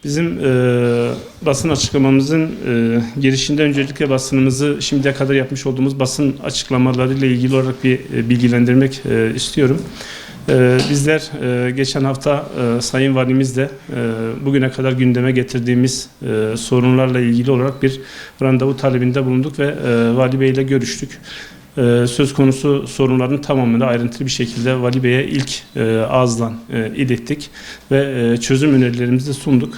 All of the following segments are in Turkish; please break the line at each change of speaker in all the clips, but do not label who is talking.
Bizim basın açıklamamızın girişinde öncelikle basınımızı şimdiye kadar yapmış olduğumuz basın açıklamalarıyla ilgili olarak bir bilgilendirmek istiyorum. Bizler geçen hafta Sayın Valimizle bugüne kadar gündeme getirdiğimiz sorunlarla ilgili olarak bir randevu talebinde bulunduk ve Vali Bey ile görüştük. Söz konusu sorunların tamamını ayrıntılı bir şekilde Vali Bey'e ilk ağızdan ilettik ve çözüm önerilerimizi de sunduk.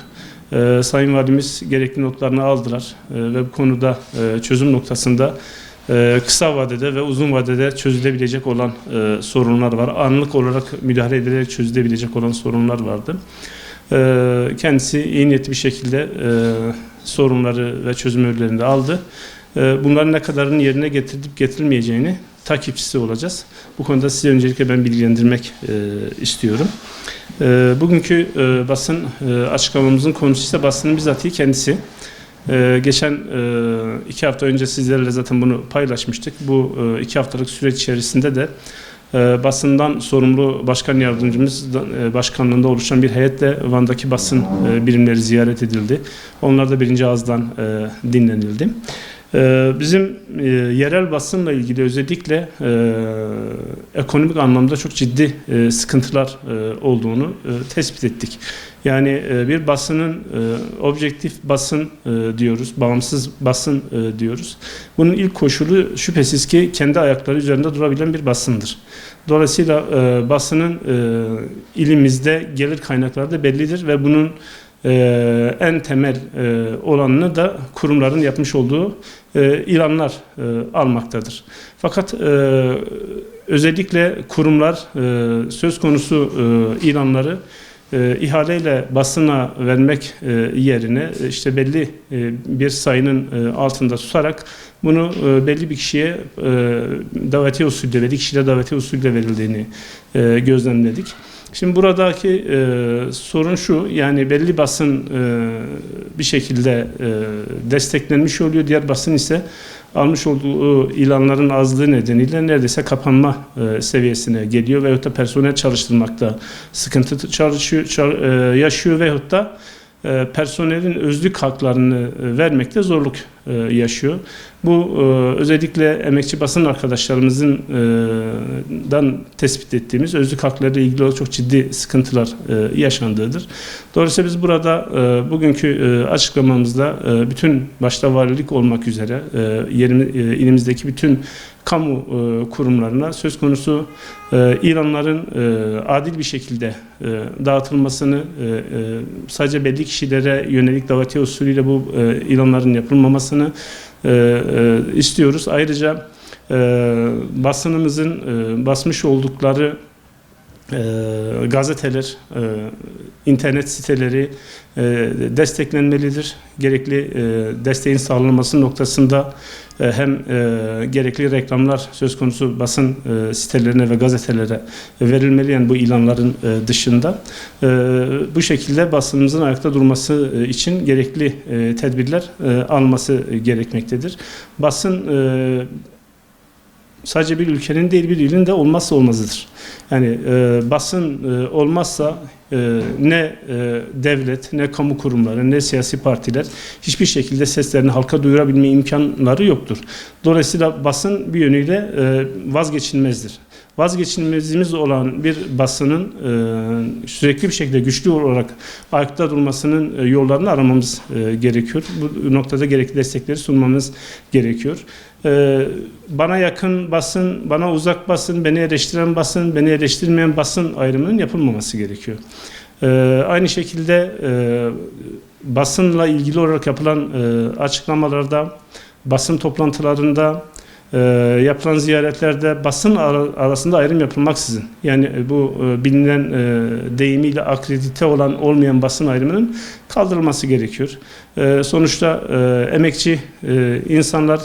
Sayın Valimiz gerekli notlarını aldılar ve bu konuda çözüm noktasında kısa vadede ve uzun vadede çözülebilecek olan sorunlar var. Anlık olarak müdahale edilerek çözülebilecek olan sorunlar vardı. Kendisi iyi niyetli bir şekilde sorunları ve çözüm önerilerini de aldı. Bunların ne kadarını yerine getirip getirilmeyeceğini takipçisi olacağız. Bu konuda size öncelikle ben bilgilendirmek istiyorum. Bugünkü basın açıklamamızın konusu ise basının bizatihi kendisi. Geçen 2 hafta önce sizlerle zaten bunu paylaşmıştık. Bu 2 haftalık süreç içerisinde de basından sorumlu başkan yardımcımız başkanlığında oluşan bir heyetle Van'daki basın birimleri ziyaret edildi. Onlar da birinci ağızdan dinlenildi. Bizim yerel basınla ilgili özellikle ekonomik anlamda çok ciddi sıkıntılar olduğunu tespit ettik. Yani bir basının objektif basın diyoruz, bağımsız basın diyoruz. Bunun ilk koşulu şüphesiz ki kendi ayakları üzerinde durabilen bir basındır. Dolayısıyla basının ilimizde gelir kaynakları da bellidir ve bunun en temel olanını da kurumların yapmış olduğu ilanlar almaktadır. Fakat özellikle kurumlar söz konusu ilanları ihaleyle basına vermek yerine işte belli bir sayının altında tutarak bunu belli bir kişiye davetiye usulüyle verdik, kişiyle davetiye usulüyle verildiğini gözlemledik. Şimdi buradaki sorun şu, yani belli basın bir şekilde desteklenmiş oluyor, diğer basın ise almış olduğu ilanların azlığı nedeniyle neredeyse kapanma seviyesine geliyor veyahut da personel çalıştırmakta sıkıntı yaşıyor veyahut da personelin özlük haklarını vermekte zorluk yaşıyor. Bu özellikle emekçi basın arkadaşlarımızdan tespit ettiğimiz özlük haklarıyla ilgili olarak çok ciddi sıkıntılar yaşandığıdır. Dolayısıyla biz burada bugünkü açıklamamızda bütün başta valilik olmak üzere ilimizdeki bütün kamu kurumlarına söz konusu ilanların adil bir şekilde dağıtılmasını, sadece belli kişilere yönelik davetiye usulüyle bu ilanların yapılmamasını istiyoruz. Ayrıca basınımızın basmış oldukları gazeteler, internet siteleri desteklenmelidir. Gerekli desteğin sağlanması noktasında hem gerekli reklamlar söz konusu basın sitelerine ve gazetelere verilmeli, yani bu ilanların dışında. Bu şekilde basınımızın ayakta durması için gerekli tedbirler alması gerekmektedir. Basın sadece bir ülkenin değil, bir ilin de olmazsa olmazıdır. Yani basın olmazsa ne devlet, ne kamu kurumları, ne siyasi partiler hiçbir şekilde seslerini halka duyurabilme imkanları yoktur. Dolayısıyla basın bir yönüyle vazgeçilmezdir. Vazgeçilmezimiz olan bir basının sürekli bir şekilde güçlü olarak ayakta durmasının yollarını aramamız gerekiyor. Bu noktada gerekli destekleri sunmamız gerekiyor. Bana yakın basın, bana uzak basın, beni eleştiren basın, beni eleştirmeyen basın ayrımının yapılmaması gerekiyor. Aynı şekilde basınla ilgili olarak yapılan açıklamalarda, basın toplantılarında, yapılan ziyaretlerde basın arasında ayrım yapılmaksızın, yani bu bilinen deyimiyle akredite olan olmayan basın ayrımının kaldırılması gerekiyor. Sonuçta emekçi insanlar,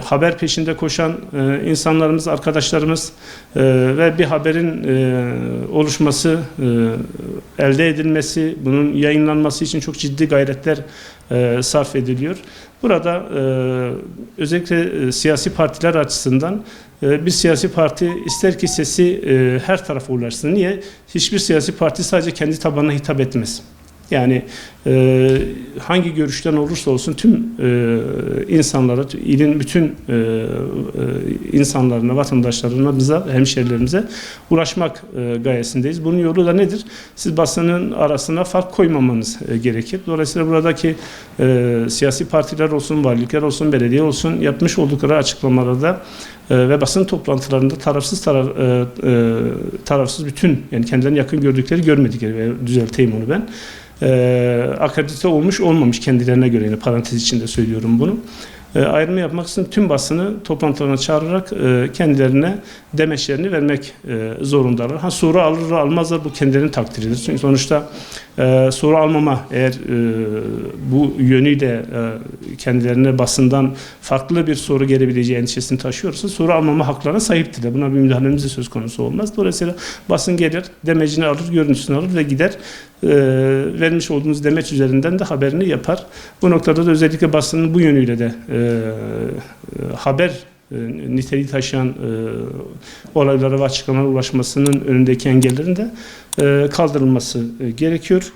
haber peşinde koşan insanlarımız, arkadaşlarımız ve bir haberin oluşması, elde edilmesi, bunun yayınlanması için çok ciddi gayretler sarf ediliyor. Burada özellikle siyasi partiler açısından bir siyasi parti ister ki sesi her tarafa ulaşsın. Niye? Hiçbir siyasi parti sadece kendi tabanına hitap etmez. Yani hangi görüşten olursa olsun tüm insanlara, ilin bütün insanlarına, vatandaşlarına, bize, hemşerilerimize ulaşmak gayesindeyiz. Bunun yolu da nedir? Siz basının arasına fark koymamanız gerekir. Dolayısıyla buradaki siyasi partiler olsun, valilikler olsun, belediye olsun yapmış oldukları açıklamalarda ve basın toplantılarında tarafsız bütün, yani kendilerine yakın gördükleri görmedikleri, düzelteyim onu ben. Akredite olmuş olmamış kendilerine göre, yine parantez içinde söylüyorum bunu. Ayrımı yapmak için tüm basını toplantılarına çağırarak kendilerine demeçlerini vermek zorundalar. Soru alır almazlar, bu kendilerinin takdiridir. Çünkü sonuçta soru almama, eğer bu yönüyle kendilerine basından farklı bir soru gelebileceği endişesini taşıyorsa soru almama haklarına sahiptir. Buna bir müdahalemiz söz konusu olmaz. Dolayısıyla basın gelir, demecini alır, görüntüsünü alır ve gider. Vermiş olduğunuz demeç üzerinden de haberini yapar. Bu noktada da özellikle basının bu yönüyle de haber niteliği taşıyan olaylara ve açıklamalara ulaşmasının önündeki engellerin de kaldırılması gerekiyor.